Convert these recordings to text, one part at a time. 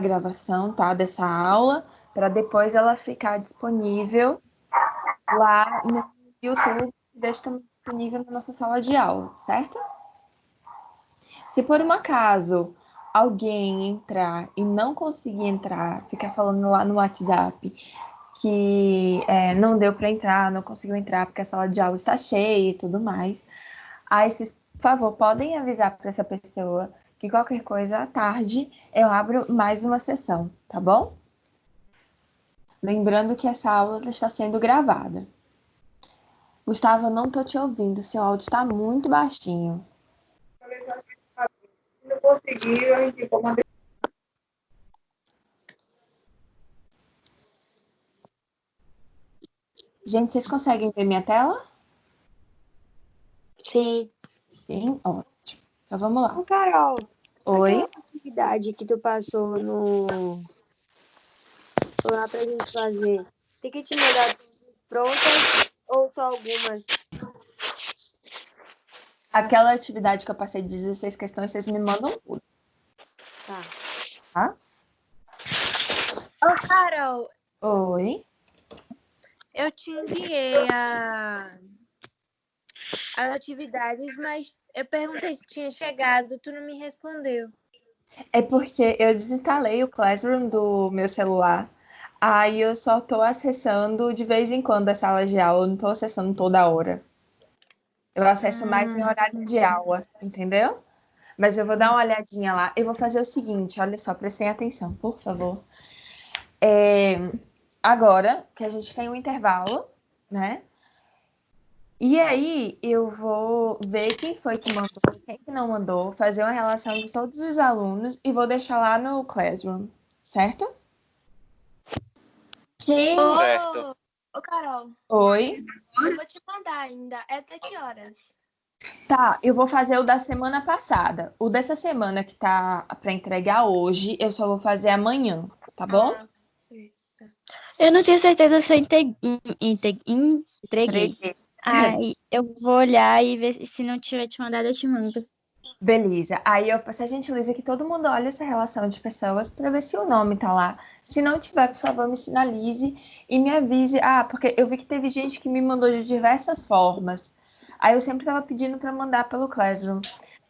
gravação, tá, dessa aula, para depois ela ficar disponível lá no YouTube, e deixa também disponível na nossa sala de aula, certo? Se por um acaso alguém entrar e não conseguir entrar, ficar falando lá no WhatsApp que não deu para entrar, não conseguiu entrar porque a sala de aula está cheia e tudo mais, aí vocês, por favor, podem avisar para essa pessoa que qualquer coisa à tarde eu abro mais uma sessão, tá bom? Lembrando que essa aula está sendo gravada. Gustavo, eu não tô te ouvindo, seu áudio está muito baixinho. Não consegui, a gente comandei. Gente, vocês conseguem ver minha tela? Sim. Sim, ótimo. Então vamos lá. Ô, Carol, Oi? aquela atividade que tu passou lá pra gente fazer, tem que te mandar prontas ou só algumas? Aquela atividade que eu passei de 16 questões, vocês me mandam tudo, Tá. tá? Ô, Carol, Oi? eu te enviei as atividades, mas eu perguntei se tinha chegado, tu não me respondeu. É porque eu desinstalei o Classroom do meu celular. Aí eu só tô acessando de vez em quando a sala de aula, eu não tô acessando toda hora. Eu acesso mais em horário de aula, entendeu? Mas eu vou dar uma olhadinha lá. Eu vou fazer o seguinte, olha só, prestem atenção, por favor. Agora que a gente tem um intervalo, né? E aí eu vou ver quem foi que mandou, quem que não mandou, fazer uma relação de todos os alunos e vou deixar lá no Classroom, certo? Quem... Certo. Ô, Carol, Oi? eu vou te mandar ainda. É até que horas? Tá, eu vou fazer o da semana passada. O dessa semana que tá para entregar hoje, eu só vou fazer amanhã, tá bom? Eu não tenho certeza se eu entreguei. Aí eu vou olhar e ver se não tiver te mandado, eu te mando. Beleza. Aí eu peço a gentileza que todo mundo olhe essa relação de pessoas para ver se o nome tá lá. Se não tiver, por favor, me sinalize e me avise. Ah, porque eu vi que teve gente que me mandou de diversas formas. Aí eu sempre tava pedindo para mandar pelo Classroom.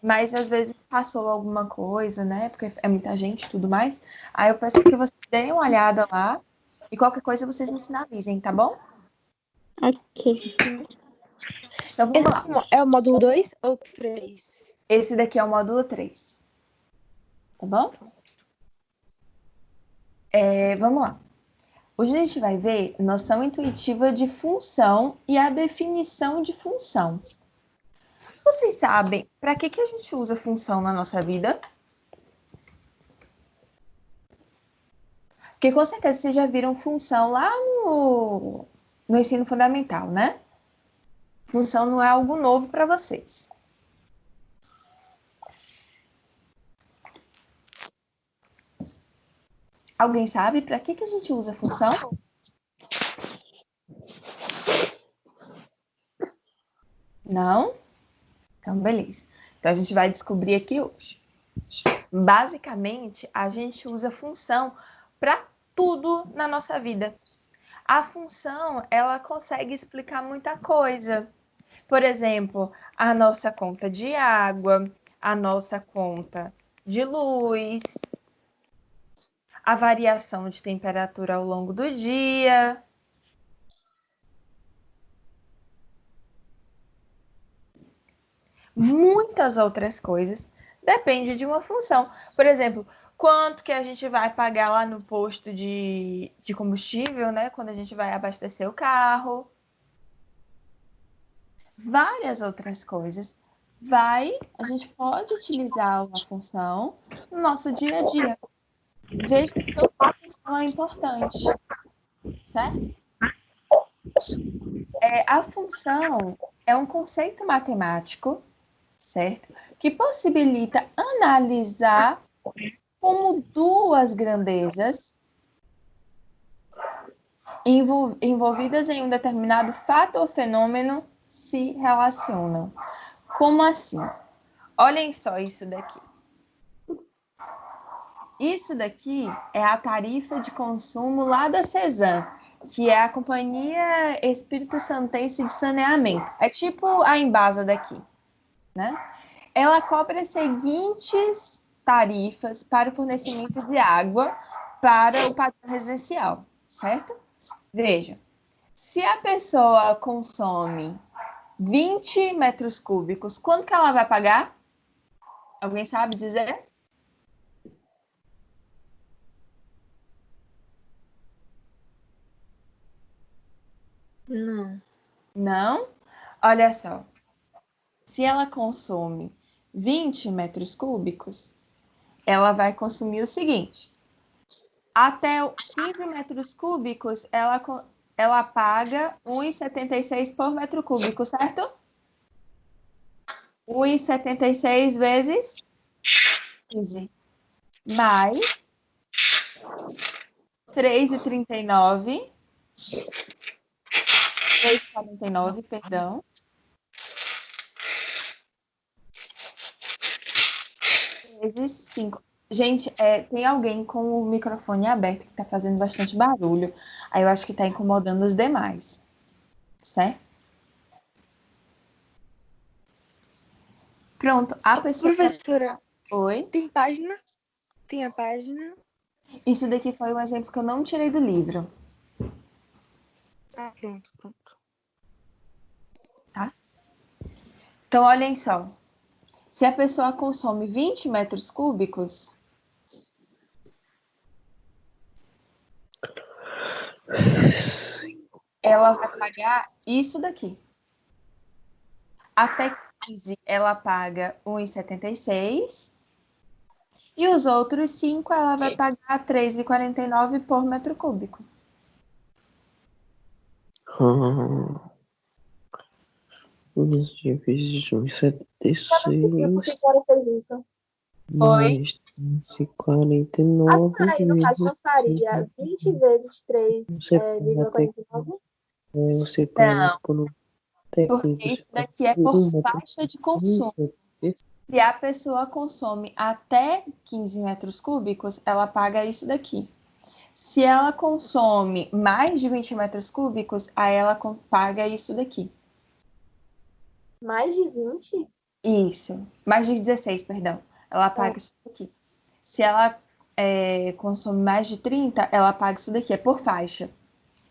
Mas às vezes passou alguma coisa, né? Porque é muita gente e tudo mais. Aí eu peço que vocês deem uma olhada lá e qualquer coisa vocês me sinalizem, tá bom? Ok. Então vamos lá. Esse é o módulo 2 ou 3? Esse daqui é o módulo 3. Tá bom? Vamos lá. Hoje a gente vai ver noção intuitiva de função e a definição de função. Vocês sabem para que a gente usa função na nossa vida? Porque com certeza vocês já viram função lá no ensino fundamental, né? Função não é algo novo para vocês. Alguém sabe para que a gente usa função? Não? Então, beleza. Então, a gente vai descobrir aqui hoje. Basicamente, a gente usa função para tudo na nossa vida. A função, ela consegue explicar muita coisa. Por exemplo, a nossa conta de água, a nossa conta de luz, a variação de temperatura ao longo do dia. Muitas outras coisas depende de uma função. Por exemplo, quanto que a gente vai pagar lá no posto de combustível, né? Quando a gente vai abastecer o carro. Várias outras coisas. A gente pode utilizar uma função no nosso dia a dia. Veja que toda função é importante, certo? A função é um conceito matemático, certo? Que possibilita analisar como duas grandezas envolvidas em um determinado fato ou fenômeno se relacionam. Como assim? Olhem só isso daqui. Isso daqui é a tarifa de consumo lá da CESAM, que é a Companhia Espírito Santense de Saneamento. É tipo a Embasa daqui, né? Ela cobra as seguintes tarifas para o fornecimento de água para o padrão residencial, certo? Veja, se a pessoa consome 20 metros cúbicos, quanto que ela vai pagar? Alguém sabe dizer? Não. Não? Olha só. Se ela consome 20 metros cúbicos, ela vai consumir o seguinte: até 15 metros cúbicos, ela paga 1,76 por metro cúbico, certo? 1,76 vezes 15, mais 3,39, 3,49, perdão, vezes 5. Gente, tem alguém com o microfone aberto que está fazendo bastante barulho. Aí eu acho que está incomodando os demais. Certo? Pronto, a pessoa... Professora, Oi? tem página? Tem a página? Isso daqui foi um exemplo que eu não tirei do livro. Ah, pronto, pronto. Tá? Então, olhem só. Se a pessoa consome 20 metros cúbicos, ela vai pagar isso daqui. Até 15, ela paga 1,76. E os outros 5, ela vai pagar 3,49 por metro cúbico. Vezes Eu não sei por que 1,76 a senhora fez isso. Oi? mais A 49 senhora aí, no caso, não vezes faria 20 vezes 3, não sei por até 49? você põe Não, por técnico, porque você isso põe daqui é por um metro, faixa de consumo. Se a pessoa consome até 15 metros cúbicos, ela paga isso daqui. Se ela consome mais de 20 metros cúbicos, aí ela paga isso daqui. Mais de 20? Isso. Mais de 16, perdão. Ela paga isso daqui. Se ela consome mais de 30, ela paga isso daqui. É por faixa.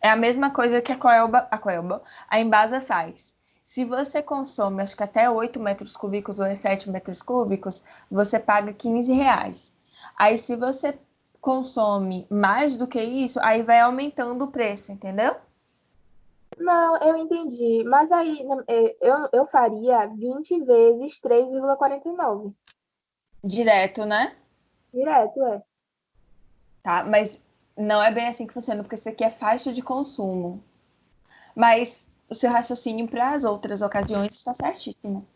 É a mesma coisa que a Embasa faz. Se você consome, acho que até 8 metros cúbicos ou 7 metros cúbicos, você paga R$ 15. Aí, se você consome mais do que isso, aí vai aumentando o preço, entendeu? Não, eu entendi. Mas aí eu faria 20 vezes 3,49. Direto, né? Direto, é. Tá? Mas não é bem assim que funciona, porque isso aqui é faixa de consumo. Mas o seu raciocínio para as outras ocasiões está certíssimo.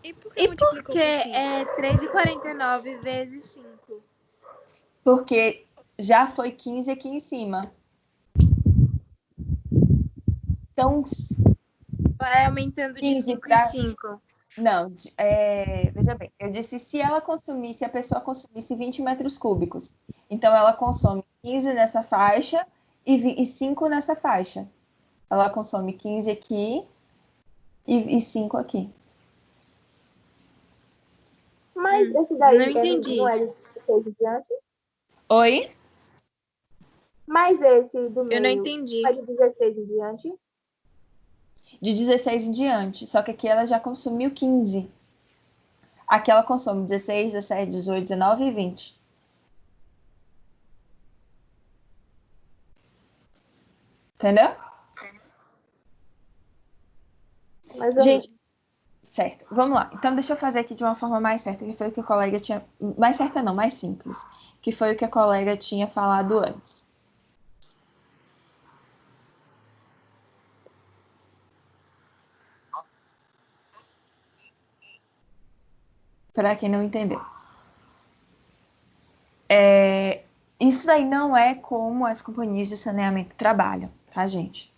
E por que multiplicou por 5? É 3,49 vezes 5. Porque já foi 15 aqui em cima. Então, Vai aumentando de 15 5 em para... 5. Não, veja bem, eu disse se a pessoa consumisse 20 metros cúbicos. Então, ela consome 15 nessa faixa e 5 nessa faixa. Ela consome 15 aqui e 5 aqui. Mas esse daí Não entendi. não é de 16 em diante? Oi? Mas esse do Eu não meio entendi. é de 16 em diante? De 16 em diante. Só que aqui ela já consumiu 15. Aqui ela consome 16, 17, 18, 19 e 20. Entendeu? Mais ou Gente, menos. certo. Vamos lá. Então, deixa eu fazer aqui de uma forma mais certa, que foi o que a colega tinha... Mais certa não, mais simples. Que foi o que a colega tinha falado antes. Para quem não entendeu. Isso daí não é como as companhias de saneamento trabalham, tá, gente?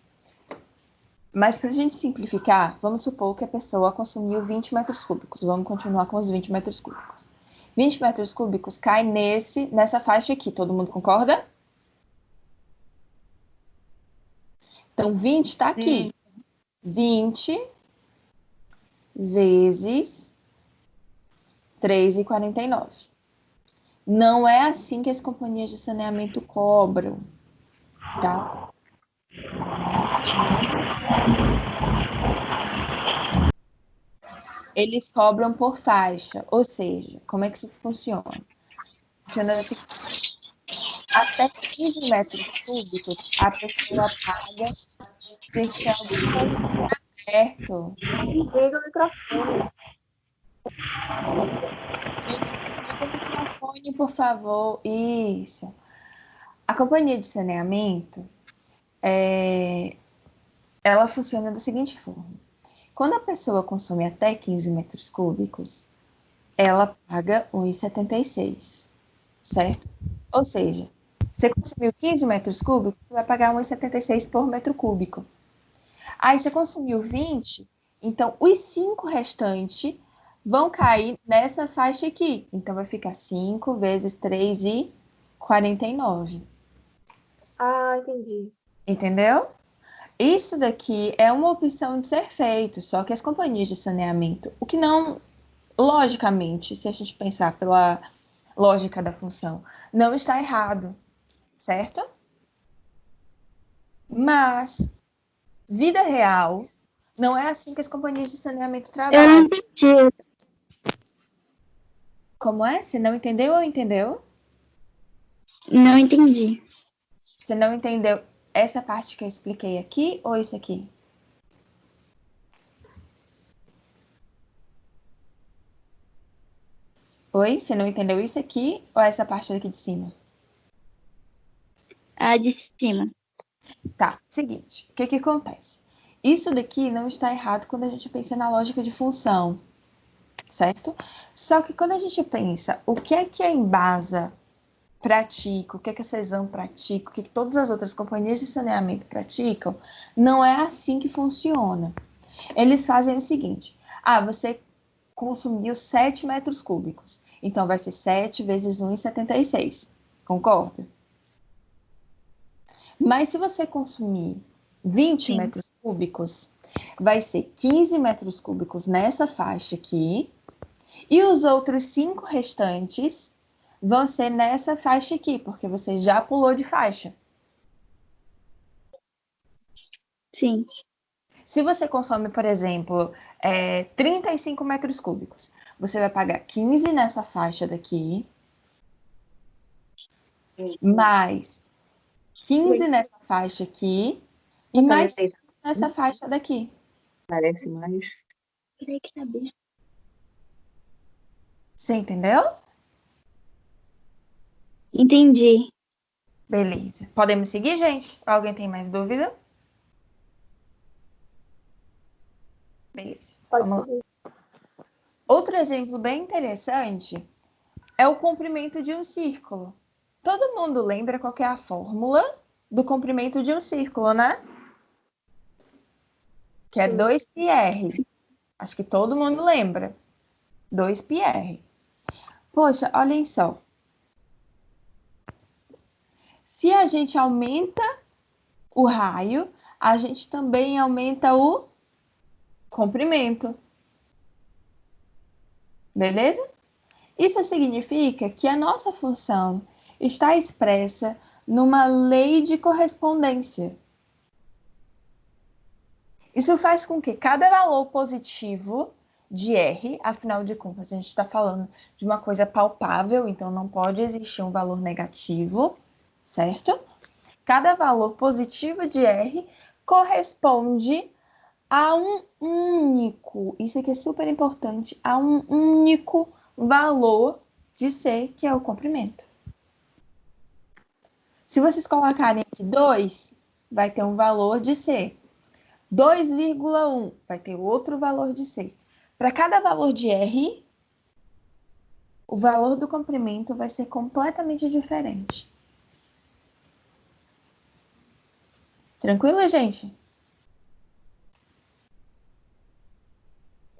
Mas para a gente simplificar, vamos supor que a pessoa consumiu 20 metros cúbicos. Vamos continuar com os 20 metros cúbicos. 20 metros cúbicos cai nessa faixa aqui. Todo mundo concorda? Então, 20 está aqui. 20 vezes 3,49. Não é assim que as companhias de saneamento cobram, tá? Eles cobram por faixa, ou seja, como é que isso funciona? Funciona assim, até 15 metros cúbicos, a pessoa paga se tem alguma coisa perto. Desliga o microfone. Gente, desliga o microfone, por favor. Isso. A companhia de saneamento, ela funciona da seguinte forma. Quando a pessoa consome até 15 metros cúbicos, ela paga 1,76, certo? Ou seja, você consumiu 15 metros cúbicos, você vai pagar 1,76 por metro cúbico. Aí você consumiu 20, então os 5 restantes vão cair nessa faixa aqui. Então vai ficar 5 vezes 3,49. Ah, entendi. Entendeu? Isso daqui é uma opção de ser feito, só que as companhias de saneamento, o que não, logicamente, se a gente pensar pela lógica da função, não está errado, certo? Mas, vida real, não é assim que as companhias de saneamento Eu trabalham. não entendi. Como é? Você não entendeu ou entendeu? Não entendi. Você não entendeu essa parte que eu expliquei aqui ou isso aqui? Oi? Você não entendeu isso aqui ou essa parte daqui de cima? A de cima. Tá, seguinte, o que que acontece? Isso daqui não está errado quando a gente pensa na lógica de função, certo? Só que quando a gente pensa o que a Embasa pratica, o que a Cesam pratica, o que todas as outras companhias de saneamento praticam, não é assim que funciona. Eles fazem o seguinte, você consumiu 7 metros cúbicos, então vai ser 7 vezes 1,76, concorda? Mas se você consumir 20 Sim. metros cúbicos, vai ser 15 metros cúbicos nessa faixa aqui, e os outros 5 restantes vão ser nessa faixa aqui, porque você já pulou de faixa. Sim. Se você consome, por exemplo, 35 metros cúbicos, você vai pagar 15 nessa faixa daqui, mais 15 nessa faixa aqui, e mais 5 nessa faixa daqui. Parece mais. Peraí que tá bem. Você entendeu? Entendi. Beleza. Podemos seguir, gente? Alguém tem mais dúvida? Beleza. Pode Vamos lá. seguir. Outro exemplo bem interessante é o comprimento de um círculo. Todo mundo lembra qual que é a fórmula do comprimento de um círculo, né? Que é 2πr. Acho que todo mundo lembra. 2πr. Poxa, olhem só. Se a gente aumenta o raio, a gente também aumenta o comprimento. Beleza? Isso significa que a nossa função está expressa numa lei de correspondência. Isso faz com que cada valor positivo de R, afinal de contas, a gente está falando de uma coisa palpável, então não pode existir um valor negativo, certo? Cada valor positivo de R corresponde a um único, isso aqui é super importante, a um único valor de C, que é o comprimento. Se vocês colocarem aqui 2, vai ter um valor de C. 2,1 vai ter outro valor de C. Para cada valor de R, o valor do comprimento vai ser completamente diferente. Tranquilo, gente?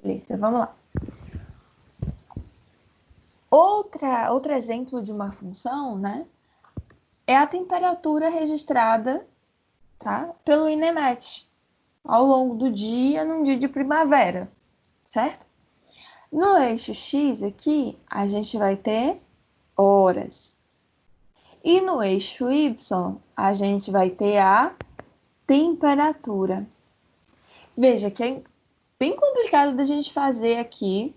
Beleza, vamos lá. Outro exemplo de uma função, né, é a temperatura registrada, tá, pelo INEMET ao longo do dia, num dia de primavera, certo? No eixo X aqui, a gente vai ter horas. E no eixo Y, a gente vai ter a temperatura. Veja que é bem complicado da gente fazer aqui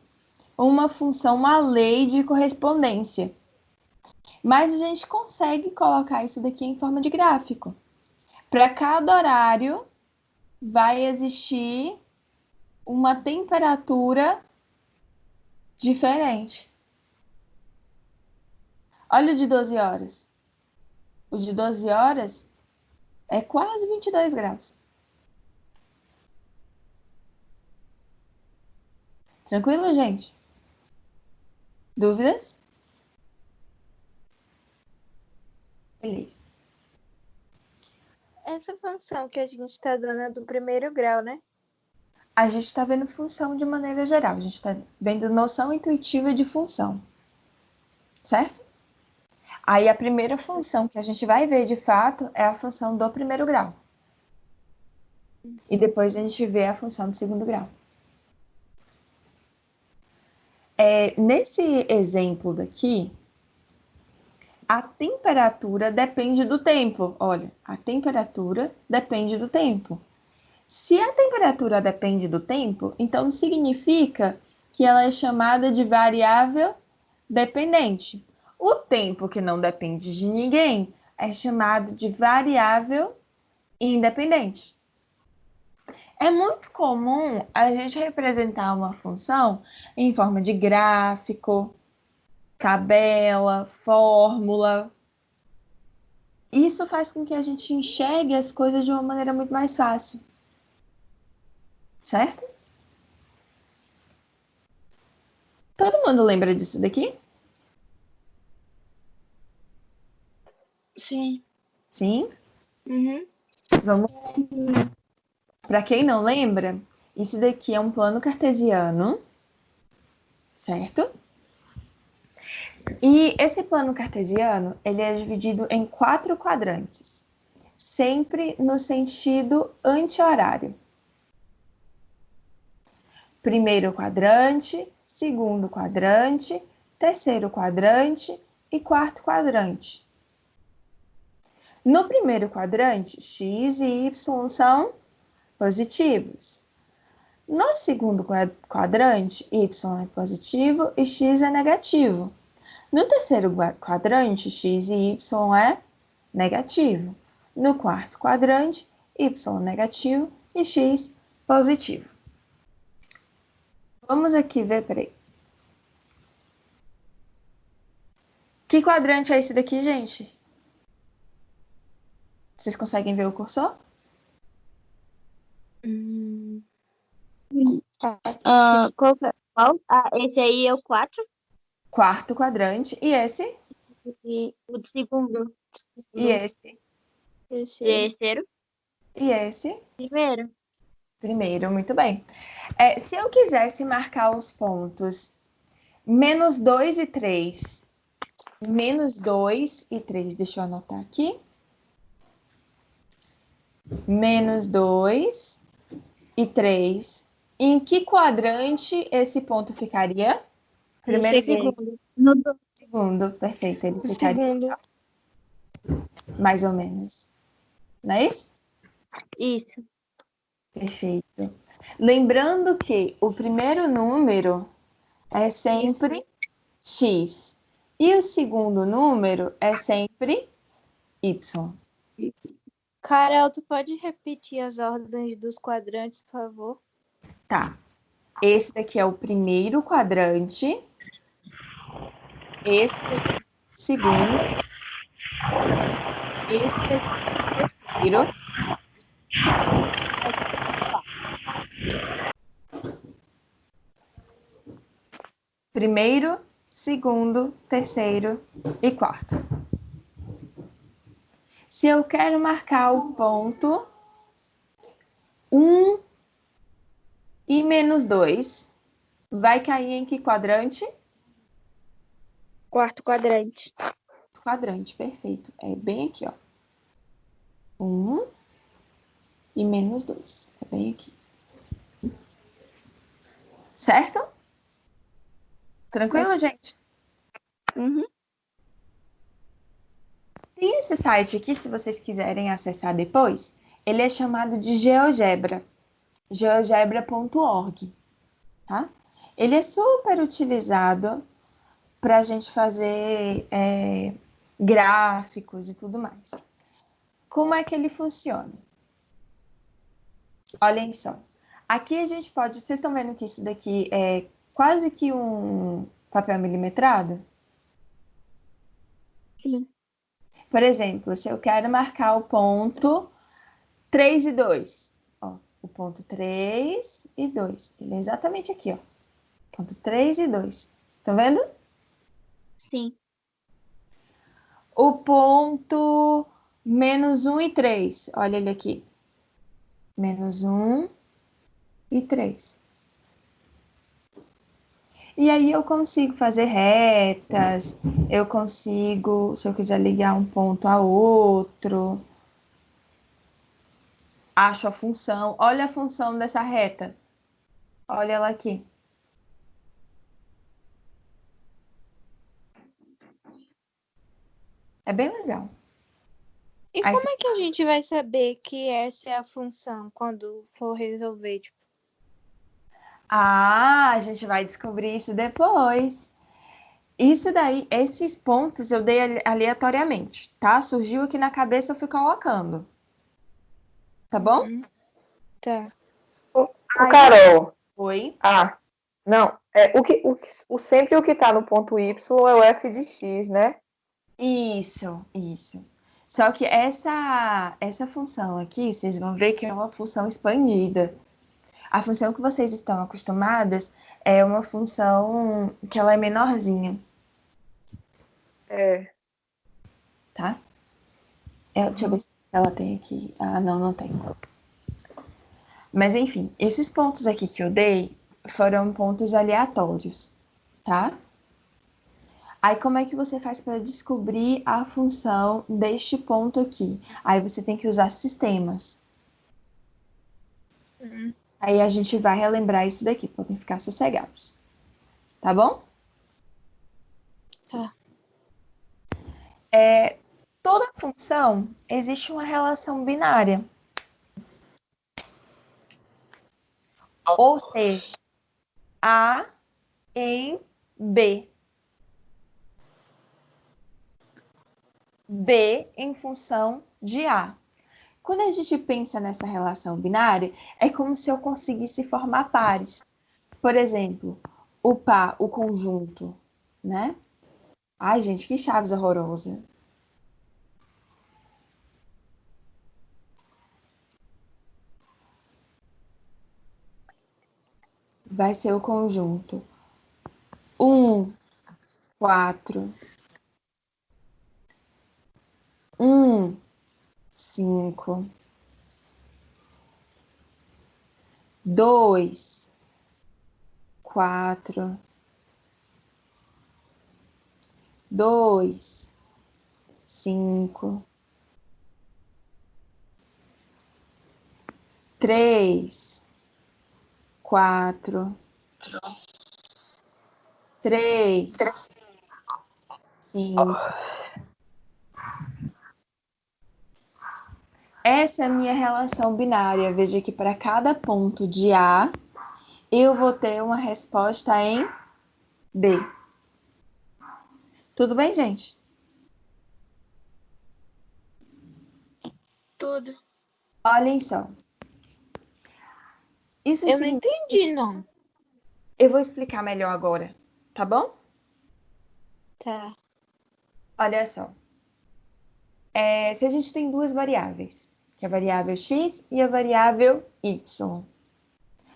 uma função, uma lei de correspondência. Mas a gente consegue colocar isso daqui em forma de gráfico. Para cada horário, vai existir uma temperatura diferente. Olha o de 12 horas. O de 12 horas é quase 22 graus. Tranquilo, gente? Dúvidas? Beleza. Essa função que a gente está dando é do primeiro grau, né? A gente está vendo função de maneira geral. A gente está vendo noção intuitiva de função. Certo? Aí a primeira função que a gente vai ver de fato é a função do primeiro grau. E depois a gente vê a função do segundo grau. Nesse exemplo daqui, a temperatura depende do tempo. Olha, a temperatura depende do tempo. Se a temperatura depende do tempo, então significa que ela é chamada de variável dependente. O tempo que não depende de ninguém é chamado de variável independente. É muito comum a gente representar uma função em forma de gráfico, tabela, fórmula. Isso faz com que a gente enxergue as coisas de uma maneira muito mais fácil. Certo? Todo mundo lembra disso daqui? Sim. Sim? Uhum. Vamos. Para quem não lembra, isso daqui é um plano cartesiano, certo? E esse plano cartesiano, ele é dividido em 4 quadrantes, sempre no sentido anti-horário. Primeiro quadrante, segundo quadrante, terceiro quadrante e quarto quadrante. No primeiro quadrante, x e y são positivos. No segundo quadrante, y é positivo e x é negativo. No terceiro quadrante, x e y é negativo. No quarto quadrante, y negativo e x positivo. Vamos aqui ver, peraí. Que quadrante é esse daqui, gente? Vocês conseguem ver o cursor? Qual? Ah, esse aí é o 4 Quarto quadrante. E esse? e o segundo. E esse? Terceiro. E esse? Primeiro. Primeiro, muito bem. Se eu quisesse marcar os pontos menos 2 e 3, menos 2 e 3, deixa eu anotar aqui. Menos 2 e 3. Em que quadrante esse ponto ficaria? Primeiro e segundo. No Segundo, perfeito. Ele O ficaria segundo. mais ou menos. Não é isso? Isso. Perfeito. Lembrando que o primeiro número é sempre x. E o segundo número é sempre y. Carol, tu pode repetir as ordens dos quadrantes, por favor? Tá. Esse daqui é o primeiro quadrante. Esse daqui é o segundo. Esse daqui é o terceiro. Primeiro, segundo, terceiro e quarto. Se eu quero marcar o ponto 1 e menos 2, vai cair em que quadrante? Quarto quadrante. Quadrante, perfeito. É bem aqui, ó. 1 e menos 2. É bem aqui. Certo? Tranquilo, gente? Uhum. Tem esse site aqui, se vocês quiserem acessar depois. Ele é chamado de GeoGebra. geogebra.org, tá? Ele é super utilizado para a gente fazer gráficos e tudo mais. Como é que ele funciona? Olhem só. Aqui a gente pode... Vocês estão vendo que isso daqui é quase que um papel milimetrado? Sim. Por exemplo, se eu quero marcar o ponto 3 e 2. Ó, o ponto 3 e 2. Ele é exatamente aqui, ó. Ponto 3 e 2. Estão vendo? Sim. O ponto menos 1 e 3. Olha ele aqui. Menos 1 e 3. E aí eu consigo fazer retas, eu consigo, se eu quiser ligar um ponto a outro, acho a função. Olha a função dessa reta. Olha ela aqui. É bem legal. E Aí como é que a gente vai saber que essa é a função quando for resolver? Tipo, a gente vai descobrir isso depois. Isso daí, esses pontos eu dei aleatoriamente, tá? Surgiu aqui na cabeça, eu fui colocando. Tá bom? tá. Ô, Carol. Oi. Ah, não. Sempre o que tá no ponto Y é o f de x, né? Isso, isso. Só que essa função aqui, vocês vão ver que é uma função expandida. A função que vocês estão acostumadas é uma função que ela é menorzinha, É. tá? Deixa eu ver se ela tem aqui. Ah, não, não tem. Mas enfim, esses pontos aqui que eu dei foram pontos aleatórios, tá? Aí como é que você faz para descobrir a função deste ponto aqui? Aí você tem que usar sistemas. Aí a gente vai relembrar isso daqui, podem ficar sossegados. Tá bom? Tá. Toda função existe uma relação binária. Ou seja, A em B. B em função de A. Quando a gente pensa nessa relação binária, é como se eu conseguisse formar pares. Por exemplo, o par, o conjunto, né? Ai, gente, que chaves horrorosa. Vai ser o conjunto 4, 5, 2, 4, 2, 5, 3, 4, 3, 5. Essa é a minha relação binária. Veja que para cada ponto de A, eu vou ter uma resposta em B. Tudo bem, gente? Tudo. Olhem só. Isso Eu não significa... entendi, não. Eu vou explicar melhor agora, tá bom? Tá. Olha só. Se a gente tem duas variáveis, que é a variável x e a variável y.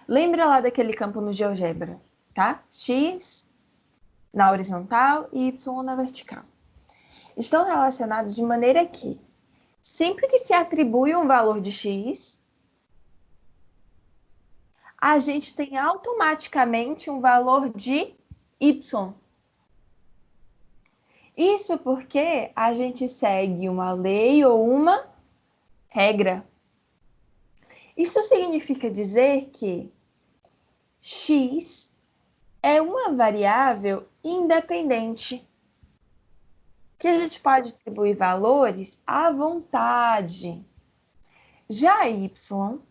Lembra lá daquele campo no GeoGebra, tá? X na horizontal e y na vertical. Estão relacionados de maneira que, sempre que se atribui um valor de x, a gente tem automaticamente um valor de y. Isso porque a gente segue uma lei ou uma regra. Isso significa dizer que x é uma variável independente, que a gente pode atribuir valores à vontade. Já y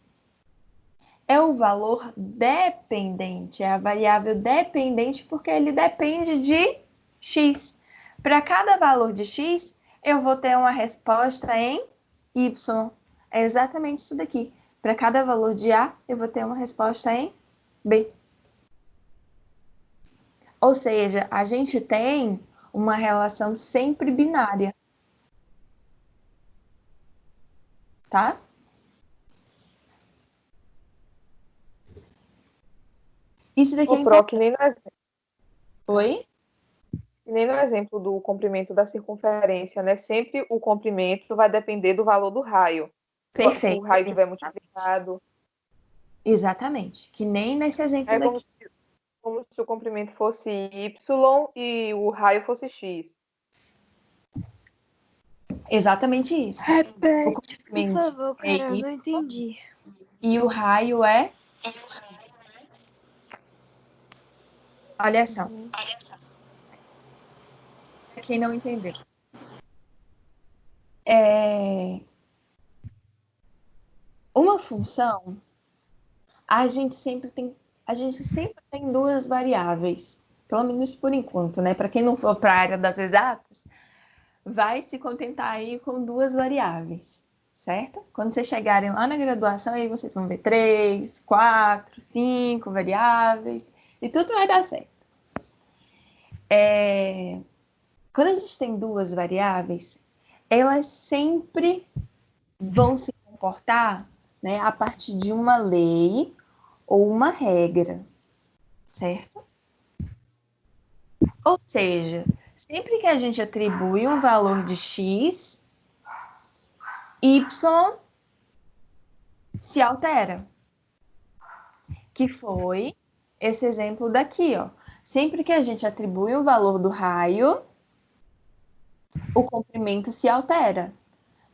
é o valor dependente, é a variável dependente porque ele depende de x. Para cada valor de x, eu vou ter uma resposta em y. É exatamente isso daqui. Para cada valor de A, eu vou ter uma resposta em B. Ou seja, a gente tem uma relação sempre binária. Tá? Isso daqui é O Pro, importante. Oi? que nem no exemplo do comprimento da circunferência, né? Sempre o comprimento vai depender do valor do raio. Perfeito. Se o raio tiver multiplicado. Exatamente. Que nem nesse exemplo É daqui. como se o comprimento fosse y e o raio fosse x. Exatamente isso. O Repete, por comprimento favor, é cara, eu y não entendi. e o raio é x. Olha só. Pra quem não entendeu. Uma função, a gente sempre tem duas variáveis. Pelo menos por enquanto, né? Para quem não for para a área das exatas, vai se contentar aí com duas variáveis, certo? Quando vocês chegarem lá na graduação, aí vocês vão ver 3, 4, 5 variáveis e tudo vai dar certo. Quando a gente tem duas variáveis, elas sempre vão se comportar, né, a partir de uma lei ou uma regra, certo? Ou seja, sempre que a gente atribui um valor de x, y se altera. Que foi esse exemplo daqui, ó. Sempre que a gente atribui o valor do raio, o comprimento se altera.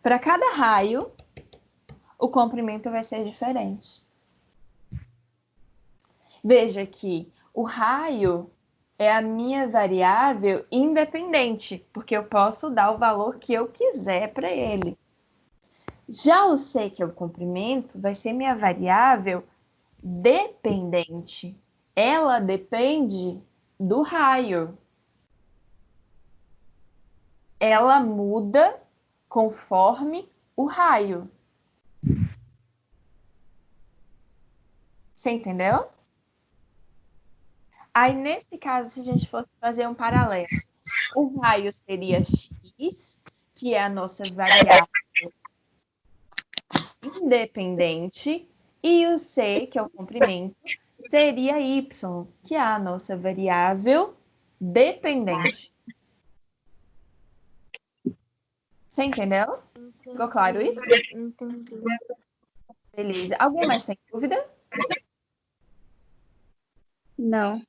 Para cada raio, o comprimento vai ser diferente. Veja que o raio é a minha variável independente, porque eu posso dar o valor que eu quiser para ele. Já o c, que é o comprimento, vai ser minha variável dependente. Ela depende do raio. Ela muda conforme o raio. Você entendeu? Aí, nesse caso, se a gente fosse fazer um paralelo, o raio seria x, que é a nossa variável independente, e o c, que é o comprimento, seria y, que é a nossa variável dependente. Você entendeu? Ficou claro isso? Entendi. Beleza. Alguém mais tem dúvida? Não.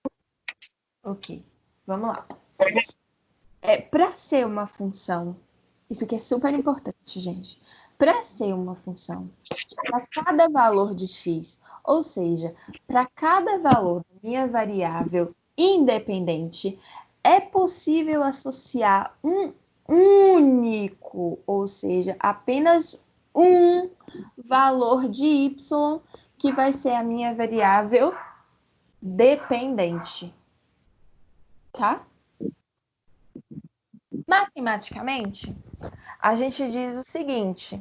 Ok. Vamos lá. Para ser uma função, isso aqui é super importante, gente. Para ser uma função, para cada valor de x, ou seja, para cada valor da minha variável independente, é possível associar um único, ou seja, apenas um valor de y, que vai ser a minha variável dependente. Tá? Matematicamente, a gente diz o seguinte,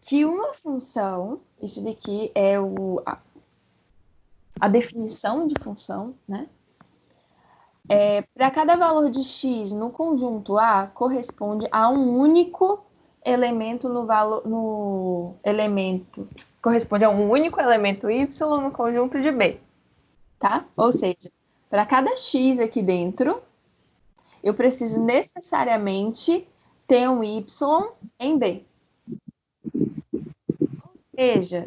que uma função, isso daqui é a definição de função, né? Para cada valor de x no conjunto A, corresponde a um único elemento corresponde a um único elemento y no conjunto de B, tá? Ou seja, para cada x aqui dentro, eu preciso necessariamente ter um y em B. Ou seja,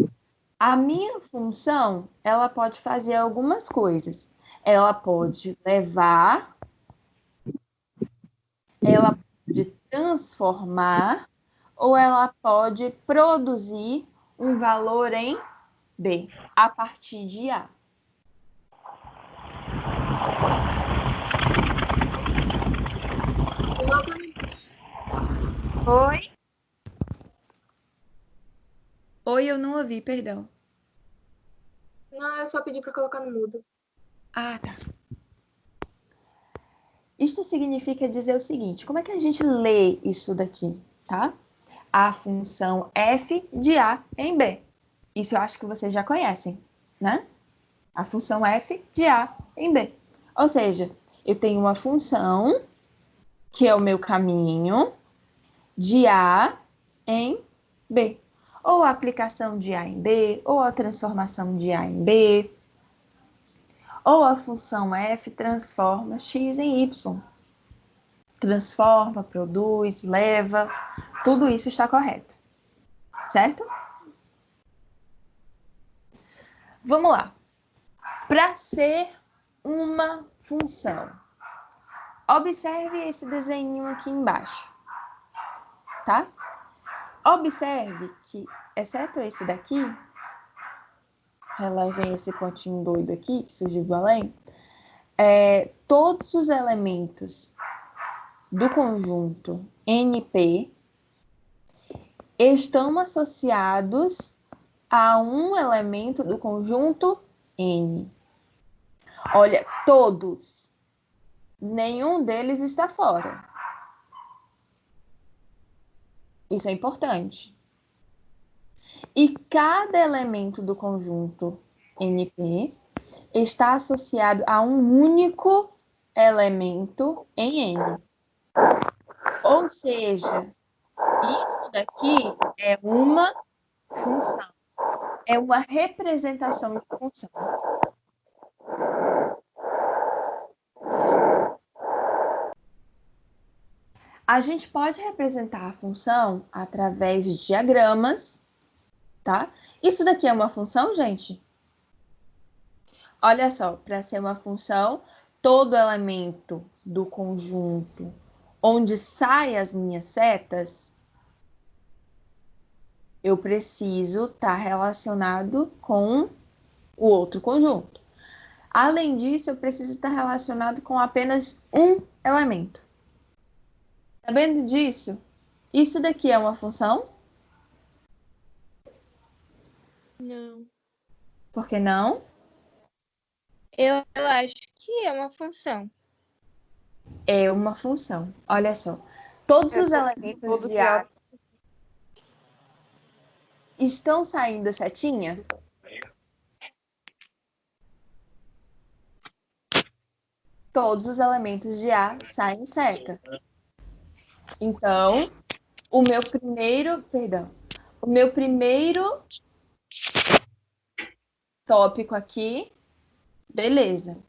a minha função, ela pode fazer algumas coisas. Ela pode levar ela pode transformar ou ela pode produzir um valor em B, a partir de A. Oi? Oi, eu não ouvi, perdão. Não, eu só pedi para colocar no mudo. Ah, tá. Isto significa dizer o seguinte, como é que a gente lê isso daqui, tá? A função f de A em B. Isso eu acho que vocês já conhecem, né? A função f de A em B. Ou seja, eu tenho uma função, que é o meu caminho, de A em B. Ou a aplicação de A em B, ou a transformação de A em B, ou a função f transforma x em y. Transforma, produz, leva, tudo isso está correto. Certo? Vamos lá. Para ser uma função, observe esse desenho aqui embaixo, tá? Observe que, exceto esse daqui, relevem esse pontinho doido aqui, que surgiu do além, todos os elementos do conjunto NP estão associados a um elemento do conjunto N. Olha, todos. Nenhum deles está fora. Isso é importante. E cada elemento do conjunto NP está associado a um único elemento em N. Ou seja, isso daqui é uma função. É uma representação de função. A gente pode representar a função através de diagramas, tá? Isso daqui é uma função, gente? Olha só, para ser uma função, todo elemento do conjunto onde saem as minhas setas, eu preciso estar relacionado com o outro conjunto. Além disso, eu preciso estar relacionado com apenas um elemento. Sabendo disso, isso daqui é uma função? Não. Por que não? Eu acho que é uma função. É uma função. Olha só. Todos os elementos de A estão saindo setinha? Todos os elementos de A saem seta. Então, o meu primeiro tópico aqui, beleza.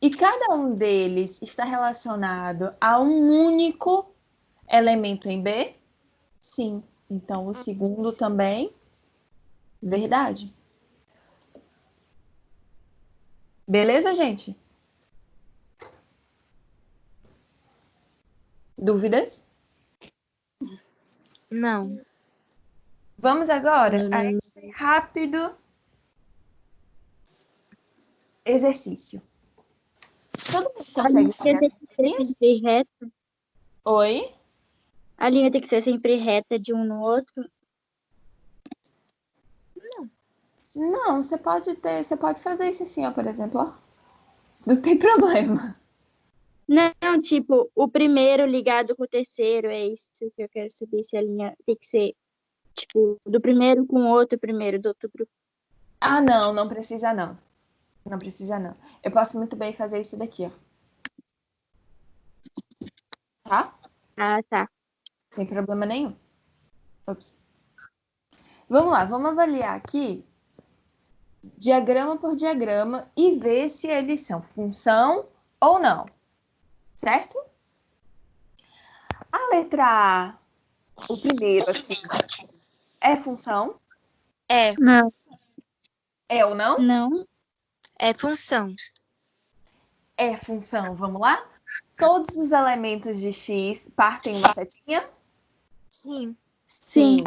E cada um deles está relacionado a um único elemento em B? Sim. Então, o segundo também, verdade. Beleza, gente? Dúvidas? Não. Vamos agora a esse rápido exercício. Todo mundo A consegue linha fazer tem as que ser linhas? sempre reta. Oi? A linha tem que ser sempre reta de um no outro. Não, você pode fazer isso assim, ó, por exemplo, ó. Não tem problema. Não, tipo, o primeiro ligado com o terceiro, é isso que eu quero saber, se a linha tem que ser, tipo, do primeiro com o outro primeiro, do outro pro... Ah, não precisa não. Não precisa não. Eu posso muito bem fazer isso daqui, ó. Tá? Ah, tá. Sem problema nenhum. Ops. Vamos lá, vamos avaliar aqui diagrama por diagrama e ver se eles são função ou não. Certo? A letra A, o primeiro aqui, é função? É, Não, É ou não? não. é função. É função, vamos lá? Todos os elementos de x partem uma setinha? Sim. Sim.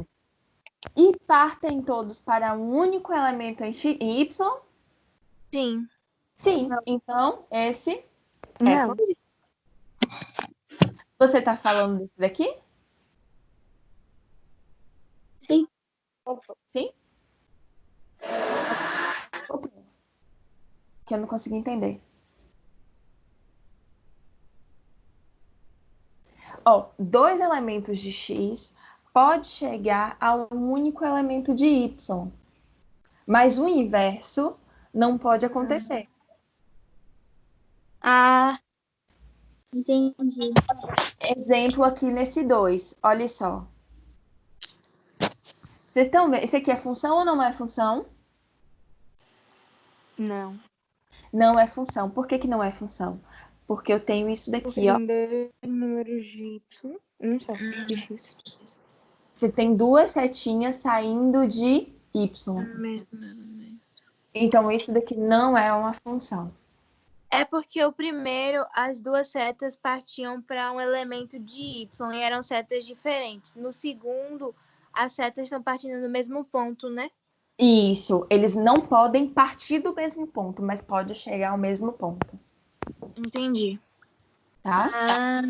E partem todos para um único elemento em y? Sim. Sim. Então, esse é Não. função. Você está falando desse daqui? Sim. Sim? Que eu não consegui entender. Ó, dois elementos de x pode chegar a um único elemento de y. Mas o inverso não pode acontecer. Ah, entendi. Exemplo aqui nesse 2. Olha só. Vocês estão vendo? Esse aqui é função ou não é função? Não. Não é função. Por que que não é função? Porque eu tenho isso daqui, ó. Dois números de Y. Não sei. De X. Você tem duas setinhas saindo de y. Então, isso daqui não é uma função. É porque o primeiro, as duas setas partiam para um elemento de Y e eram setas diferentes. No segundo, as setas estão partindo do mesmo ponto, né? Isso. Eles não podem partir do mesmo ponto, mas pode chegar ao mesmo ponto. Entendi. Tá? Ah,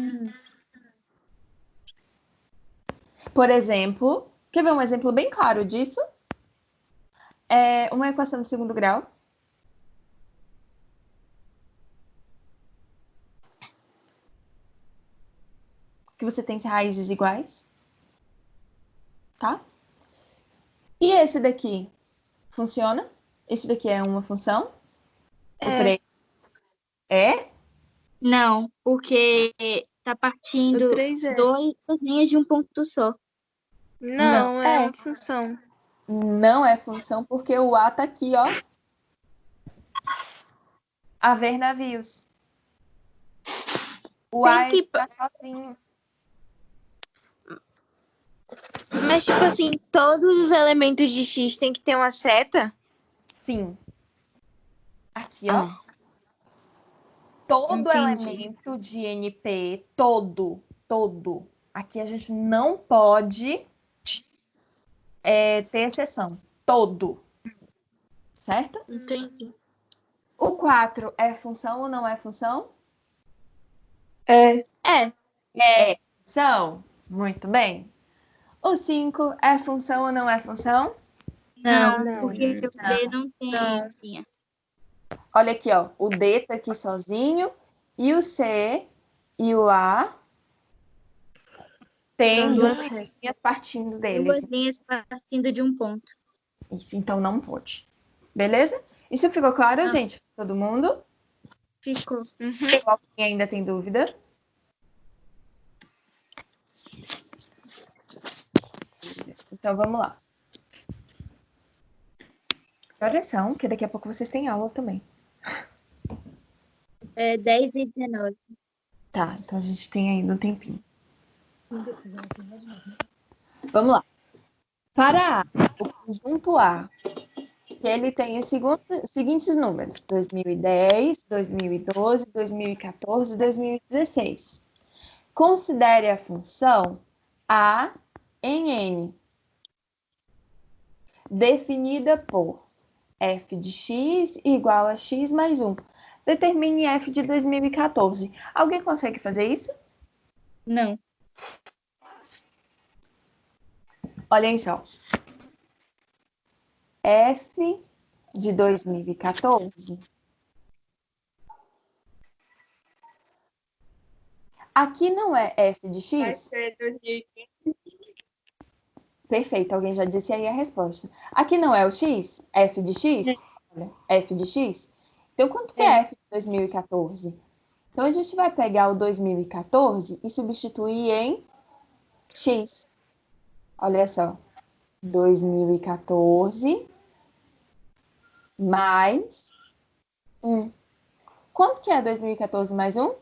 Por exemplo, quer ver um exemplo bem claro disso? É uma equação de segundo grau. Que você tem raízes iguais. Tá? E esse daqui funciona? Esse daqui é uma função? O 3 é? não, porque tá partindo O 3 é. duas linhas de um ponto só. Não, é uma função. Não é função porque o A tá aqui, ó. Haver navios. O A Tem que- está sozinho. Mas, tipo assim, todos os elementos de X tem que ter uma seta? Sim. Aqui, ó. Ah, Todo entendi. elemento de NP, todo. Aqui a gente não pode ter exceção. Todo. Certo? Entendi. O 4 é função ou não é função? É. É. São. Muito bem. O 5 é função ou não é função? Não, Não. porque o B não tem linha. Olha aqui, ó. O D tá aqui sozinho. E o C e o A tem São duas duas retas. linhas partindo deles. Duas linhas partindo de um ponto. Isso, então não pode. Beleza? Isso ficou claro, gente? Todo mundo? Ficou. Alguém ainda tem dúvida? Então vamos lá. Que horas são? Que daqui a pouco vocês têm aula também. É 10 e 19. Tá, então a gente tem ainda um tempinho. Vamos lá. Para A, o conjunto A, que ele tem os seguintes números: 2010, 2012, 2014 e 2016. Considere a função A em N, definida por f de x igual a x mais 1. Determine f de 2014. Alguém consegue fazer isso? Não. Olhem só. F de 2014. Aqui não é f de Vai x? ser 2015. Perfeito, alguém já disse aí a resposta. Aqui não é o x? F de x? Olha, f de x. Então, quanto que é f de 2014? Então, a gente vai pegar o 2014 e substituir em x. Olha só. 2014 mais 1. Quanto que é 2014 mais 1?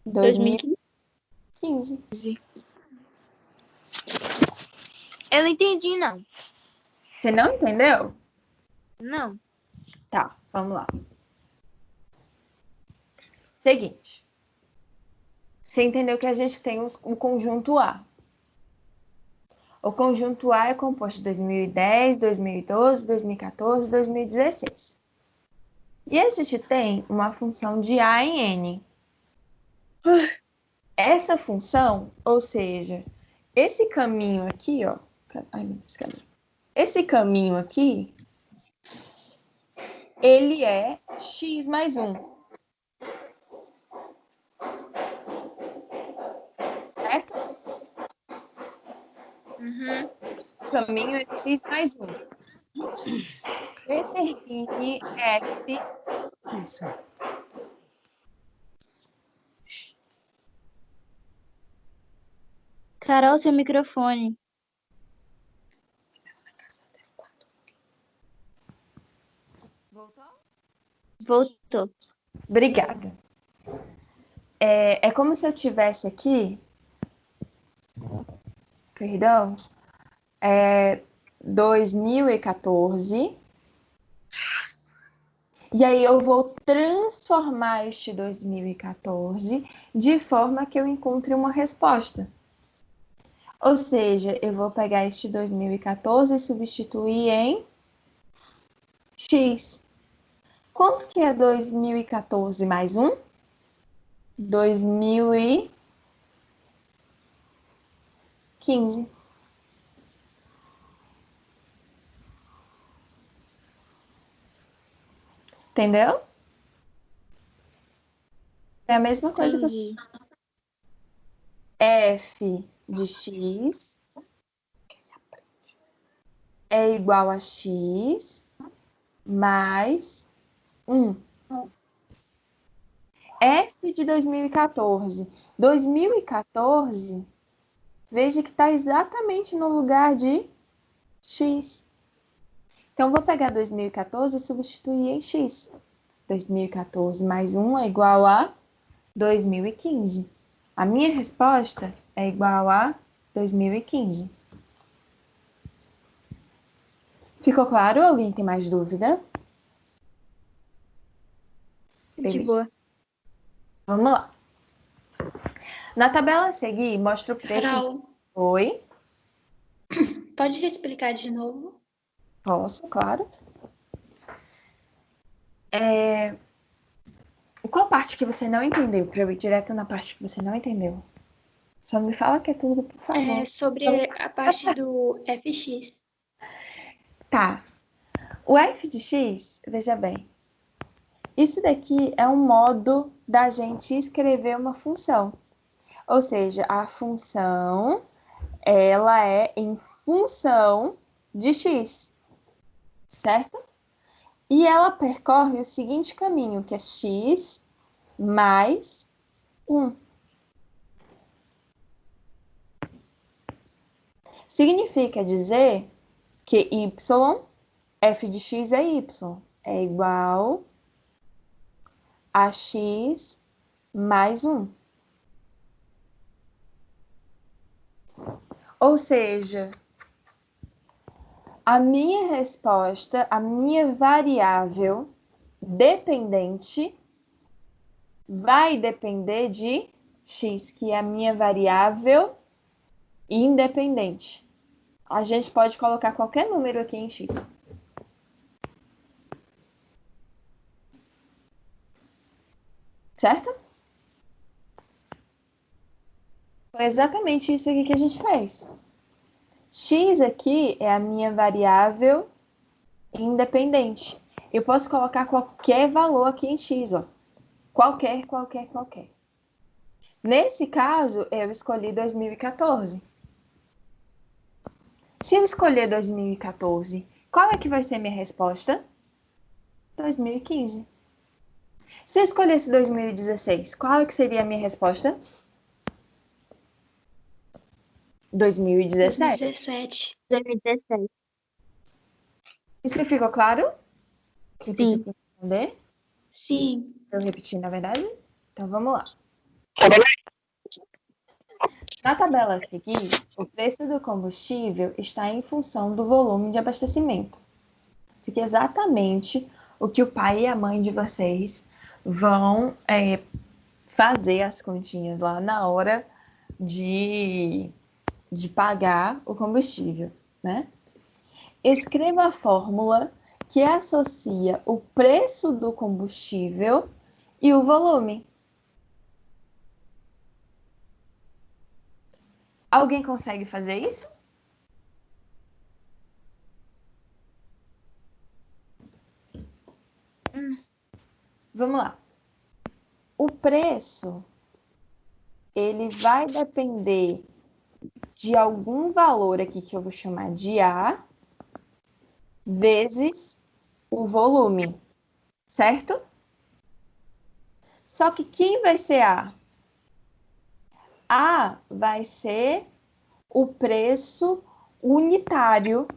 2015. Eu não entendi, não. Você não entendeu? Não. Tá, vamos lá. Seguinte. Você entendeu que a gente tem o conjunto A. O conjunto A é composto de 2010, 2012, 2014 e 2016. E a gente tem uma função de A em N. Essa função, ou seja, esse caminho aqui, ó. Ai, esse caminho. Esse caminho aqui, ele é x mais 1. Certo? Uhum. O caminho é de x mais 1. Determine f. Isso. Carol, seu microfone. Voltou? Voltou. Obrigada. É como se eu tivesse aqui, perdão, 2014, e aí eu vou transformar este 2014 de forma que eu encontre uma resposta. Ou seja, eu vou pegar este 2014 e substituir em x. Quanto que é 2014 mais 1? 2015. Entendeu? É a mesma coisa que Entendi. f de x é igual a x mais 1. F de 2014. 2014, veja que está exatamente no lugar de x. Então, vou pegar 2014 e substituir em x. 2014 mais 1 é igual a 2015. A minha resposta é igual a 2015. Ficou claro? Alguém tem mais dúvida? De boa. Vamos lá. Na tabela a seguir, mostra o preço... Carol, Oi? pode explicar de novo? Posso, claro. Qual parte que você não entendeu? Para eu ir direto na parte que você não entendeu. Só me fala que é tudo, por favor. É sobre a parte do FX. Tá. O f de x, veja bem. Isso daqui é um modo da gente escrever uma função. Ou seja, a função, ela é em função de x. Certo? E ela percorre o seguinte caminho, que é x mais 1. Significa dizer que y, f de x é y, é igual a x mais 1. Ou seja, a minha resposta, a minha variável dependente vai depender de x, que é a minha variável independente. A gente pode colocar qualquer número aqui em x. Certo? Foi exatamente isso aqui que a gente fez. X aqui é a minha variável independente. Eu posso colocar qualquer valor aqui em x, ó. Qualquer. Nesse caso, eu escolhi 2014. Se eu escolher 2014, qual é que vai ser minha resposta? 2015. Se eu escolhesse 2016, qual é que seria a minha resposta? 2017. 2017. 2017. Isso ficou claro? Repetir para responder? Sim. Eu repeti, na verdade? Então, vamos lá. Na tabela a seguir, o preço do combustível está em função do volume de abastecimento. Isso aqui é exatamente o que o pai e a mãe de vocês vão fazer as continhas lá na hora de pagar o combustível, né? Escreva a fórmula que associa o preço do combustível e o volume. Alguém consegue fazer isso? Vamos lá. O preço, ele vai depender de algum valor aqui que eu vou chamar de A vezes o volume, certo? Só que quem vai ser A? A vai ser o preço unitário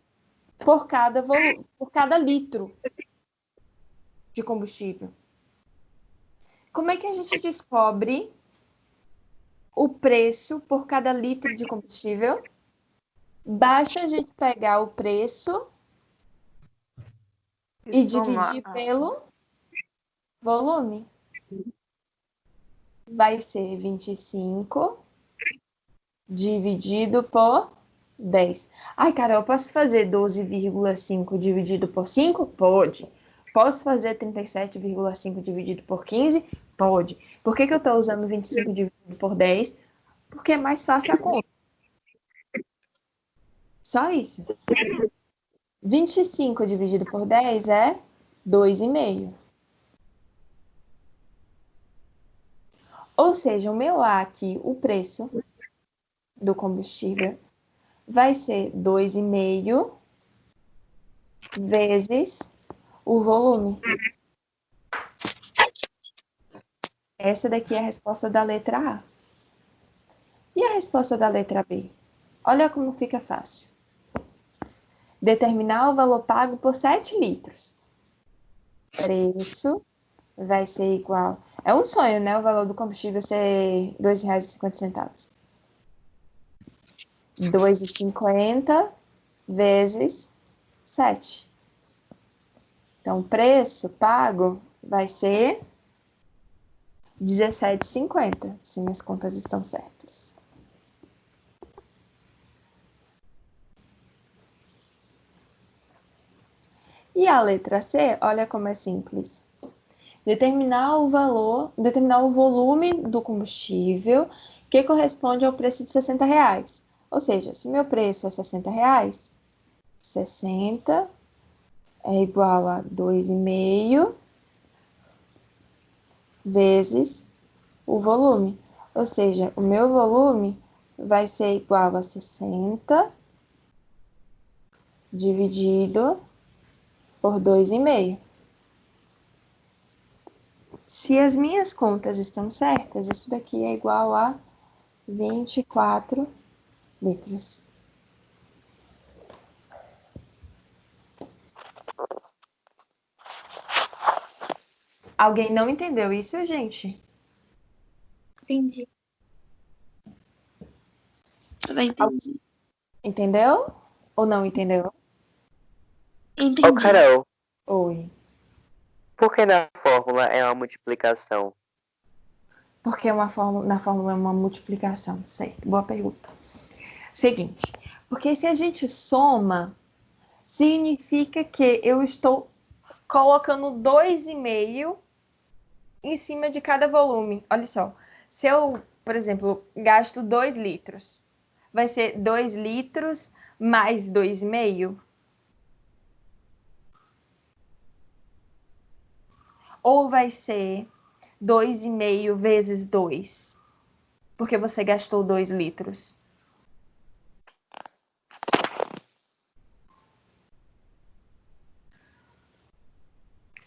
por cada litro de combustível. Como é que a gente descobre o preço por cada litro de combustível? Basta a gente pegar o preço e dividir pelo volume. Vai ser 25 dividido por 10. Ai, cara, eu posso fazer 12,5 dividido por 5? Pode. Posso fazer 37,5 dividido por 15? Pode. Por que que eu estou usando 25 dividido por 10? Porque é mais fácil a conta. Só isso. 25 dividido por 10 é 2,5. Ou seja, o meu A aqui, o preço do combustível, vai ser 2,5 vezes o volume. Essa daqui é a resposta da letra A. E a resposta da letra B? Olha como fica fácil. Determinar o valor pago por 7 litros. Preço vai ser igual... É um sonho, né? O valor do combustível ser R$ 2,50. 2,50 vezes 7. Então, o preço pago vai ser 17,50, se minhas contas estão certas. E a letra C, olha como é simples. Determinar o volume do combustível que corresponde ao preço de R$60. Ou seja, se meu preço é R$60, 60 é igual a 2,5 vezes o volume. Ou seja, o meu volume vai ser igual a 60 dividido por 2,5. Se as minhas contas estão certas, isso daqui é igual a 24 litros. Alguém não entendeu isso, gente? Entendi. Também entendi. Entendeu? Ou não entendeu? Ô, Entendi. Carol, Oi. por que na fórmula é uma multiplicação? Porque na fórmula é uma multiplicação, certo? Boa pergunta. Seguinte, porque se a gente soma, significa que eu estou colocando 2,5 em cima de cada volume. Olha só, se eu, por exemplo, gasto 2 litros, vai ser 2 litros mais 2,5? Ou vai ser 2,5 vezes 2? Porque você gastou 2 litros.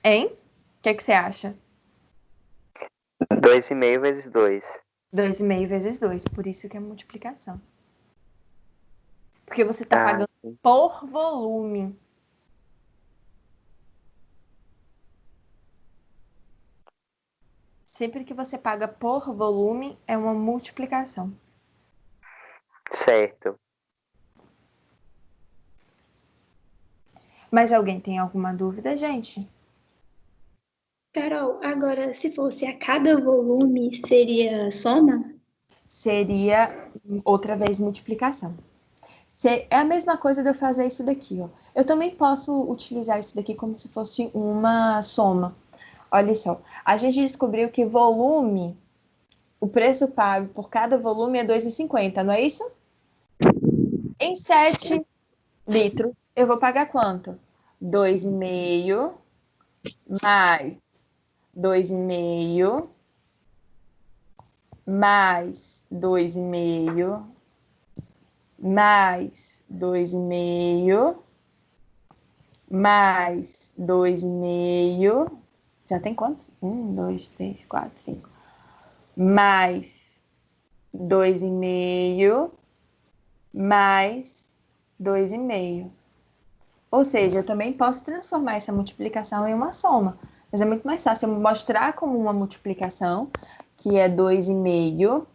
Hein? O que você acha? 2,5 vezes 2. 2,5 vezes 2, por isso que é multiplicação. Porque você está pagando por volume. Sempre que você paga por volume, é uma multiplicação. Certo. Mas alguém tem alguma dúvida, gente? Carol, agora, se fosse a cada volume, seria soma? Seria outra vez multiplicação. É a mesma coisa de eu fazer isso daqui, ó. Eu também posso utilizar isso daqui como se fosse uma soma. Olha só, a gente descobriu que volume, o preço pago por cada volume é 2,50, não é isso? Em 7 litros, eu vou pagar quanto? 2,5 mais 2,5 mais 2,5 mais 2,5 mais 2,5. Já tem quantos? 1, 2, 3, 4, 5. Mais 2,5 mais 2,5. Ou seja, eu também posso transformar essa multiplicação em uma soma. Mas é muito mais fácil eu mostrar como uma multiplicação, que é 2,5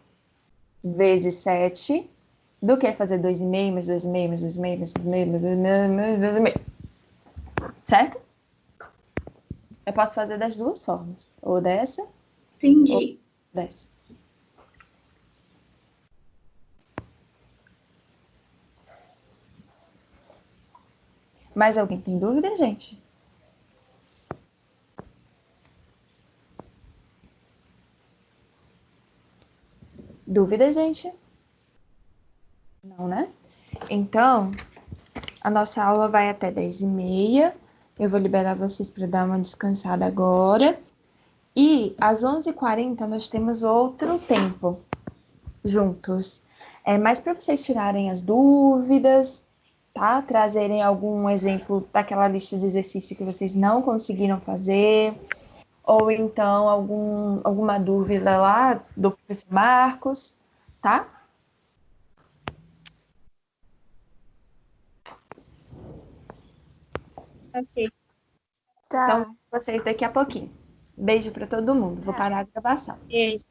vezes 7, do que fazer 2,5 mais 2,5 mais 2,5 mais 2,5 mais 2,5 mais 2,5. Certo? Eu posso fazer das duas formas. Ou dessa, Entendi. ou dessa. Mais alguém tem dúvida, gente? Dúvida, gente? Não, né? Então, a nossa aula vai até 10h30. Eu vou liberar vocês para dar uma descansada agora. E às 11h40 nós temos outro tempo juntos. É mais para vocês tirarem as dúvidas, tá? Trazerem algum exemplo daquela lista de exercício que vocês não conseguiram fazer, ou então alguma dúvida lá do professor Marcos, tá? Ok. Então, Tá. vocês daqui a pouquinho. Beijo para todo mundo. Vou parar a gravação. Beijo.